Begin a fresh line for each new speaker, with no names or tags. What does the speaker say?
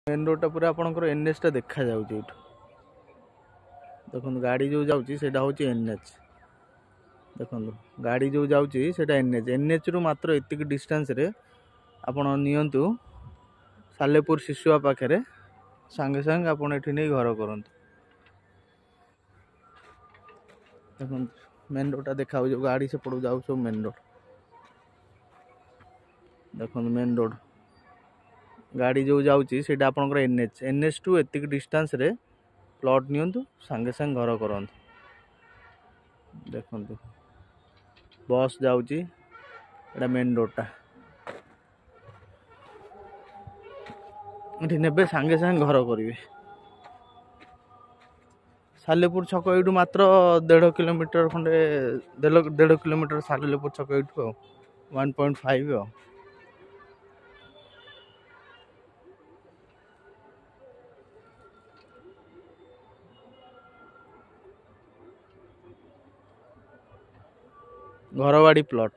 Main road पूरा आपंकर NH टा देखा जाऊँ देखो गाड़ी जो जाऊँगी सेटा हूँ एनएच देखो गाड़ी जो जाऊँगी सेटा एनएच एनएच रु मात्र एतिक डिस्टेंस रे आपण नियंतु सालेपुर शिशुआ पाखे सांगे सांगे आप नहीं घर करंतु देखो मेन रोड देखा जो गाड़ी से पड़ जाऊ सब मेन रोड देखो मेन रोड गाड़ी जो जाऊँगी सेटा आपंकर एनएच एनएच टू एतिक डिस्टेंस रे प्लॉट नियंतु सांगे सांगे घर करंतु देखो बस जाऊँगी एटा मेन रोडटा ये ने सांगे सांगे घर करेंगे सालेपुर छक यू मात्र 1.5 किलोमीटर खंडे 1.5 किलोमीटर सालेपुर छक यू 1.5 घरवाड़ी प्लॉट।